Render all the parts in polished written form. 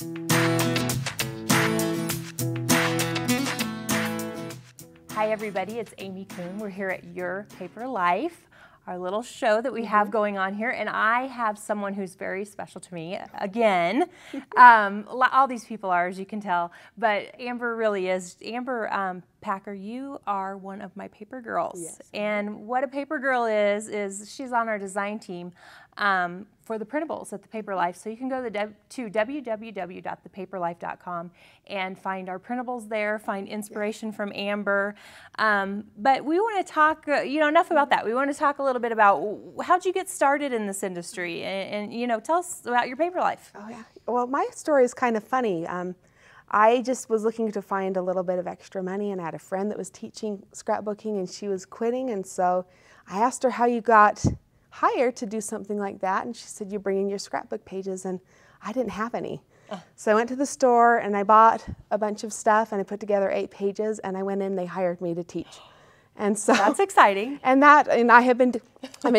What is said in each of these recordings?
Hi everybody, it's Amy Coon. We're here at Your Paper Life, our little show that we have going on here, and I have someone who's very special to me, again. All these people are, as you can tell, but Amber really is. Amber Packer, you are one of my paper girls. Yes. And what a paper girl is she's on our design team for the printables at the Paper Life. So you can go to www.thepaperlife.com and find our printables there, find inspiration from Amber. But we want to talk, enough about that. We want to talk a little bit about how'd you get started in this industry, and tell us about your paper life. Oh yeah. Well, my story is kind of funny. I just was looking to find a little bit of extra money, and I had a friend that was teaching scrapbooking, and she was quitting, and so I asked her how you got hired to do something like that, and she said, you bring in your scrapbook pages, and I didn't have any. So I went to the store and I bought a bunch of stuff, and I put together 8 pages, and I went in, they hired me to teach. And so that's exciting. And I've been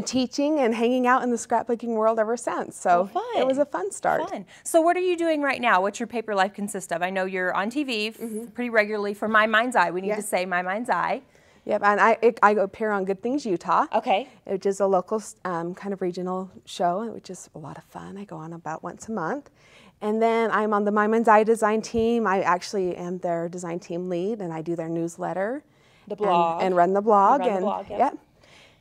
teaching and hanging out in the scrapbooking world ever since. So it was a fun start. Fun. So what are you doing right now? What's your paper life consist of? I know you're on TV pretty regularly for My Mind's Eye. We need to say My Mind's Eye. Yep, and I appear on Good Things Utah. Okay. Which is a local kind of regional show, which is a lot of fun. I go on about once a month. And then I'm on the My Mind's Eye design team. I actually am their design team lead, and I do their newsletter. The blog. And run the blog. Yep.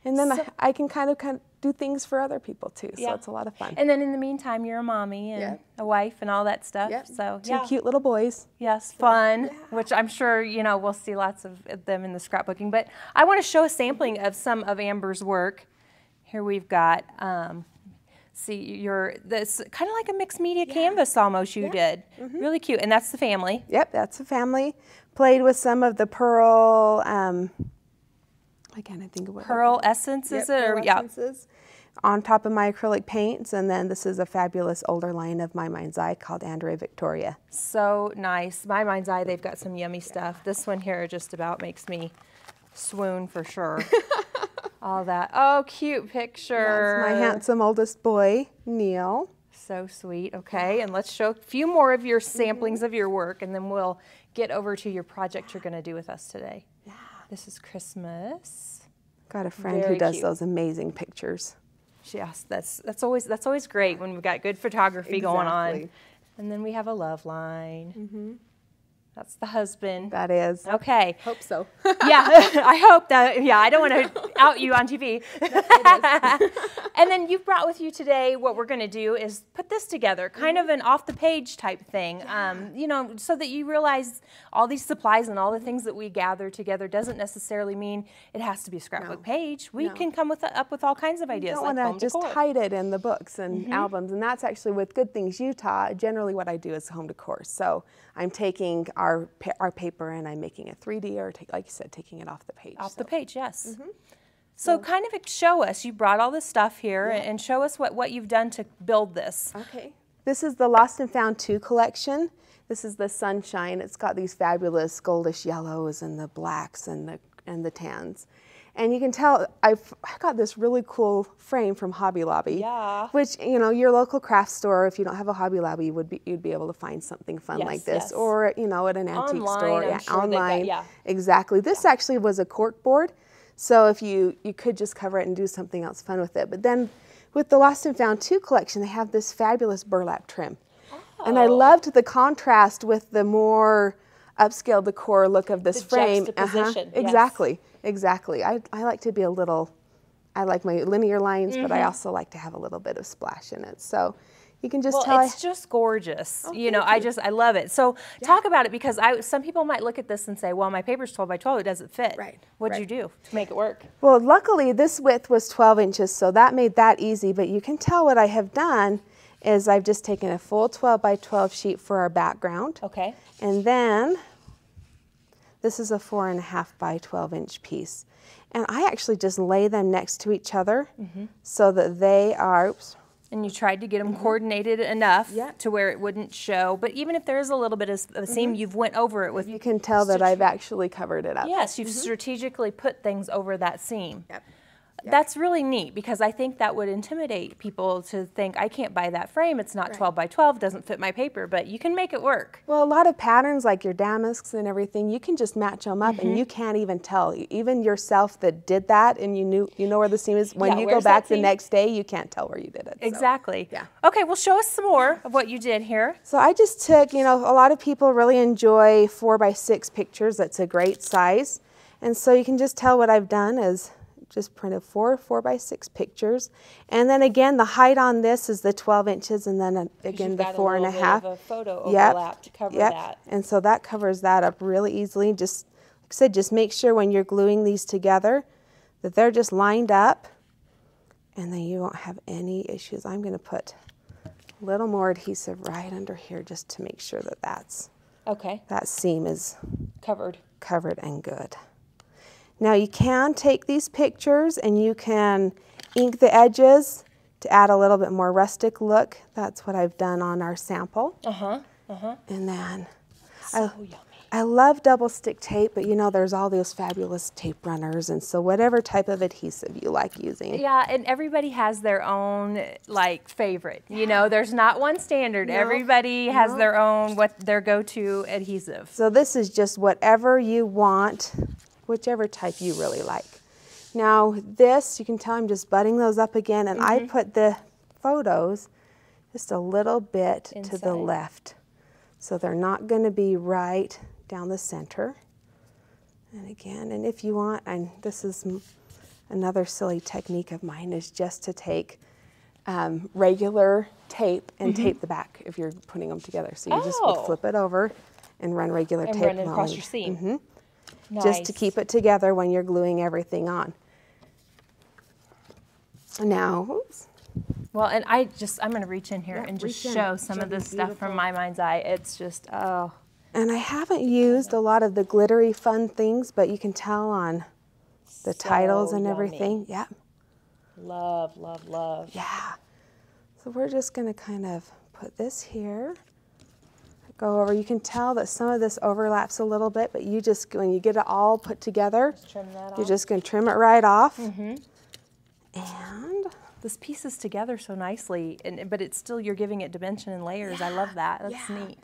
And then I can kind of do things for other people too, so it's a lot of fun. And then in the meantime, you're a mommy and a wife and all that stuff. Yep. So 2 cute little boys. Yes, fun, which I'm sure, we'll see lots of them in the scrapbooking. But I want to show a sampling of some of Amber's work. Here we've got, this kind of like a mixed media canvas almost you did. Really cute, and that's the family. Yep, that's the family. Played with some of the pearl, I can't think of what. Pearl essence, is it? Pearl essences on top of my acrylic paints, and then this is a fabulous older line of My Mind's Eye called Andrea Victoria. So nice. My Mind's Eye, they've got some yummy stuff. This one here just about makes me swoon for sure. All that. Oh, cute picture. That's my handsome oldest boy, Neil. So sweet. Okay, and let's show a few more of your samplings of your work, and then we'll get over to your project you're going to do with us today. Yeah. This is Christmas. Got a friend who does those amazing pictures. Yes, that's always great when we've got good photography going on. And then we have a love line. That's the husband. That is. Okay. Hope so. Yeah, I hope that. Yeah, I don't want to out you on TV. And then you've brought with you today, what we're going to do is put this together, kind of an off-the-page type thing, so that you realize all these supplies and all the things that we gather together doesn't necessarily mean it has to be a scrapbook page. We can come up with all kinds of ideas. You don't want to just hide it in the books and albums, and that's actually with Good Things Utah. Generally, what I do is home decor. So I'm taking our paper and I'm making a 3D, or like you said, taking it off the page. Off the page, yes. So kind of show us, you brought all this stuff here, and show us what you've done to build this. Okay. This is the Lost and Found 2 collection. This is the Sunshine. It's got these fabulous goldish yellows and the blacks and the tans. And you can tell I got this really cool frame from Hobby Lobby, which, your local craft store, if you don't have a Hobby Lobby, you'd be able to find something fun like this, or at an antique store, online. Exactly. This actually was a cork board, so if you could just cover it and do something else fun with it. But then with the Lost and Found 2 collection, they have this fabulous burlap trim, and I loved the contrast with the more upscale decor look of this frame. Juxtaposition. Exactly. Exactly. I like to be I like my linear lines, but I also like to have a little bit of splash in it. So you can just tell. It's just gorgeous. I love it. So talk about it, because some people might look at this and say, well, my paper's 12 by 12, it doesn't fit. Right. What'd you do to make it work? Well, luckily this width was 12 inches, so that made that easy, but you can tell what I have done is I've just taken a full 12 by 12 sheet for our background. Okay. And then this is a 4.5 by 12 inch piece. And I actually just lay them next to each other so that they are, And you tried to get them coordinated enough to where it wouldn't show. But even if there is a little bit of a seam, you've went over it with. You can tell that I've actually covered it up. Yes, you've strategically put things over that seam. Yep. That's really neat, because I think that would intimidate people to think, I can't buy that frame. It's not 12 by 12, doesn't fit my paper, but you can make it work. Well, a lot of patterns like your damasks and everything, you can just match them up and you can't even tell. Even yourself that did that and you know where the seam is, when you go back the next day, you can't tell where you did it. Exactly. So, yeah. Okay, well, show us some more of what you did here. So I just took, a lot of people really enjoy 4 by 6 pictures. That's a great size. And so you can just tell what I've done is just printed 4 by 6 pictures. And then again, the height on this is the 12 inches and then again the 4.5. Bit of a photo overlap to cover that. And so that covers that up really easily. Just, like I said, just make sure when you're gluing these together that they're just lined up and then you won't have any issues. I'm going to put a little more adhesive right under here just to make sure that that seam is covered and good. Now you can take these pictures and you can ink the edges to add a little bit more rustic look. That's what I've done on our sample. And then I love double stick tape, but there's all those fabulous tape runners, and so whatever type of adhesive you like using. Yeah, and everybody has their own favorite. There's not one standard. No. Everybody has their own, their go-to adhesive. So this is just whatever you want, whichever type you really like. Now this, you can tell I'm just butting those up again, and I put the photos just a little bit to the left. So they're not going to be right down the center. And again, and if you want, and this is another silly technique of mine, is just to take regular tape and tape the back if you're putting them together. So you just would flip it over and run regular tape. And run it across your seam. Nice. Just to keep it together when you're gluing everything on. Now, oops. Well, and I'm going to reach in here and just show some of this stuff from my mind's eye. It's just, oh. And I haven't used a lot of the glittery fun things, but you can tell on the titles and everything. Yeah. Love, love, love. Yeah. So we're just going to kind of put this here. Go over. You can tell that some of this overlaps a little bit, but you just, when you get it all put together, you're just going to trim it right off. And this pieces together so nicely, but it's still, you're giving it dimension and layers. I love that. That's neat.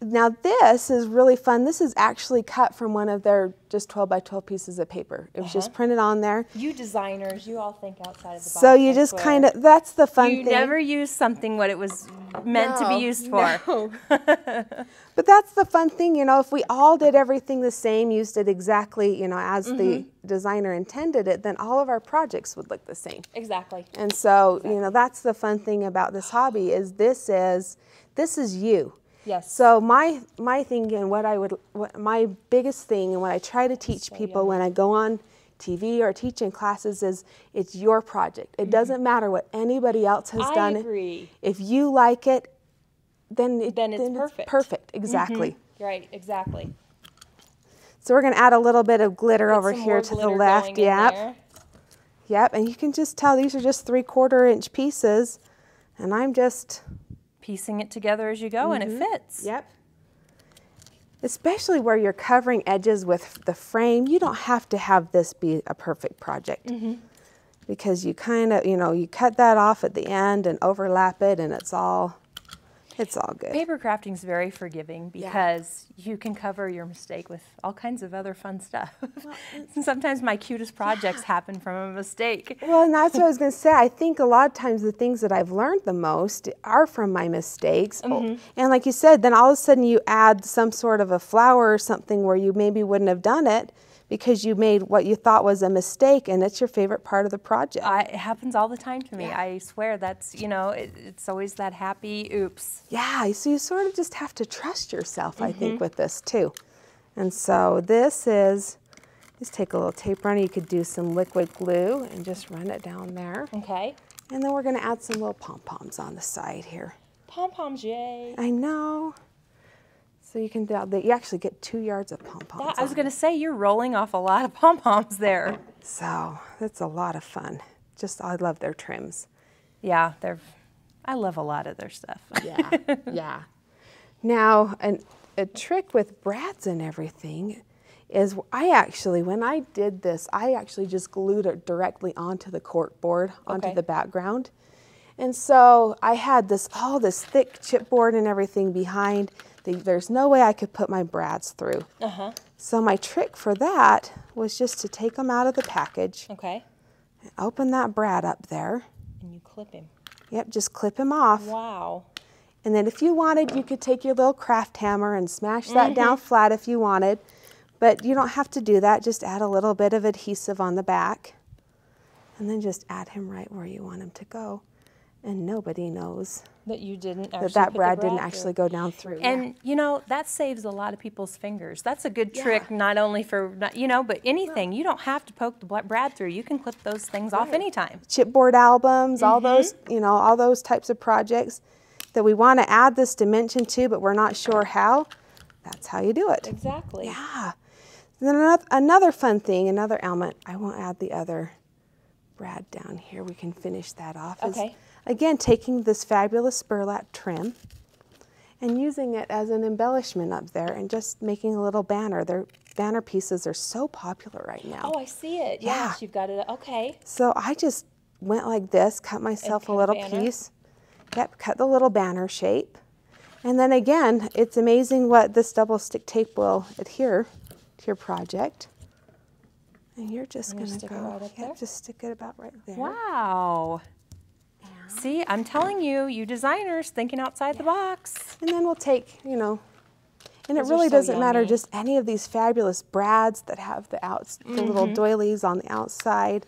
Now this is really fun. This is actually cut from one of their just 12 by 12 pieces of paper. It was just printed on there. You designers, you all think outside of the box. So you just kind of, that's the fun thing. You never use something what it was meant to be used for. No. But that's the fun thing, if we all did everything the same, used it exactly, as the designer intended it, then all of our projects would look the same. Exactly. And so, that's the fun thing about this hobby is this is you. Yes. So my thing and my biggest thing and what I try to teach people when I go on TV or teach in classes is it's your project. It doesn't matter what anybody else has done. I agree. If you like it, then it's perfect. It's perfect. Exactly. Right. Exactly. So we're going to add a little bit of glitter over here to the left. Yep. Yep. And you can just tell these are just 3/4 inch pieces, and I'm just piecing it together as you go, and it fits. Yep. Especially where you're covering edges with the frame, you don't have to have this be a perfect project. Because you kind of, you cut that off at the end and overlap it, and it's all good. Paper crafting is very forgiving because you can cover your mistake with all kinds of other fun stuff. Well, sometimes my cutest projects happen from a mistake. Well, and that's what I was going to say. I think a lot of times the things that I've learned the most are from my mistakes. And like you said, then all of a sudden you add some sort of a flower or something where you maybe wouldn't have done it because you made what you thought was a mistake, and it's your favorite part of the project. It happens all the time to me. I swear that's, it's always that happy oops. Yeah, so you sort of just have to trust yourself, I think, with this too. And so this is, just take a little tape runner. You could do some liquid glue and just run it down there. Okay. And then we're going to add some little pom-poms on the side here. Pom-poms, yay. I know. So you can you actually get 2 yards of pom-poms. I was going to say, you're rolling off a lot of pom-poms there. So it's a lot of fun. I love their trims. Yeah, I love a lot of their stuff. Yeah. Now, a trick with brads and everything is when I did this, I actually just glued it directly onto the cork board, onto the background. And so I had all this thick chipboard and everything behind. There's no way I could put my brads through. So my trick for that was just to take them out of the package. And open that brad up there. And you clip him. Yep, just clip him off. Wow. And then if you wanted, you could take your little craft hammer and smash that down flat if you wanted. But you don't have to do that. Just add a little bit of adhesive on the back. And then just add him right where you want him to go. And nobody knows that you didn't actually that brad didn't actually go down through. And you know, that saves a lot of people's fingers. That's a good trick, not only for, you know, but anything. You don't have to poke the brad through. You can clip those things off anytime. Chipboard albums, all those, you know, all those types of projects that we want to add this dimension to, but we're not sure how. That's how you do it. Exactly. Yeah. Then another fun thing, another element, I won't add the other brad down here. We can finish that off. Again, taking this fabulous burlap trim and using it as an embellishment up there and just making a little banner. Their banner pieces are so popular right now. Oh, I see it. Yes, you've got it. Okay. So I just went like this, cut myself a little piece. Yep, cut the little banner shape. And then again, it's amazing what this double stick tape will adhere to your project. And you're just going to go, just stick it about right there. Wow. See, I'm telling you, you designers thinking outside the box. And then we'll take, you know, and it really doesn't matter, just any of these fabulous brads that have the little doilies on the outside.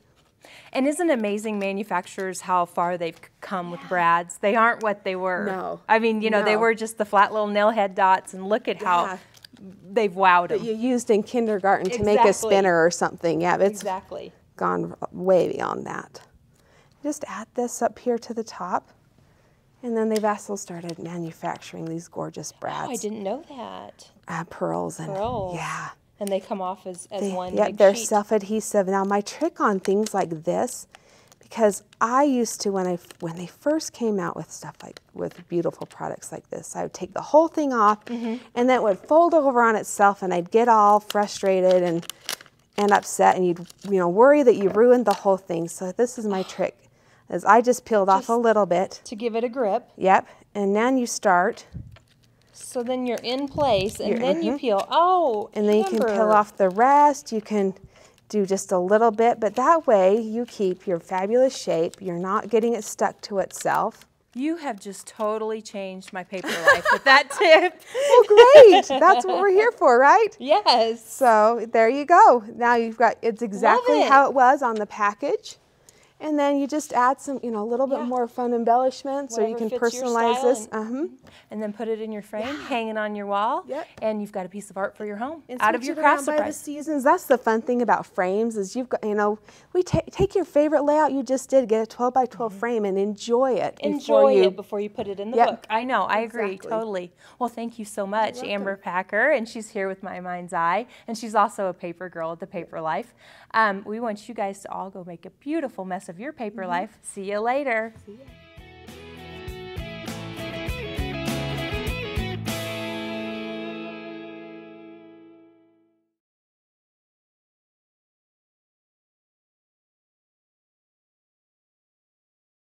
And isn't it amazing, manufacturers, how far they've come with brads? They aren't what they were. No. I mean, you know, they were just the flat little nail head dots, and look at how they've wowed them. That you used in kindergarten to make a spinner or something. Yeah, it's gone way beyond that. Just add this up here to the top. And then they've also started manufacturing these gorgeous brads. Oh, I didn't know that. Pearls. Yeah. And they come off as one big they're sheet. self-adhesive. Now my trick on things like this, because I used to, when they first came out with stuff with beautiful products like this, I would take the whole thing off and then it would fold over on itself and I'd get all frustrated and upset, and you'd worry that you ruined the whole thing. So this is my trick, is I just peeled off a little bit. To give it a grip. Yep, and then you start. So then you're in place, and then you peel. Oh, and then you can peel off the rest. You can do just a little bit, but that way you keep your fabulous shape. You're not getting it stuck to itself. You have just totally changed my paper life with that tip. Well, great. That's what we're here for, right? Yes. So there you go. Now you've got, it's exactly how it was on the package. And then you just add some, a little bit more fun embellishments, or you can personalize this. And then put it in your frame, hang it on your wall, and you've got a piece of art for your home. And out of your craft by the seasons. That's the fun thing about frames, is you've got, we take your favorite layout you just did, get a 12 by 12 frame, and enjoy it. Enjoy it before you put it in the book. I know, I agree, totally. Well, thank you so much, Amber Packer, and she's here with My Mind's Eye, and she's also a paper girl at the Paperlife. We want you guys to all go make a beautiful mess of your paper life. See you later. See ya.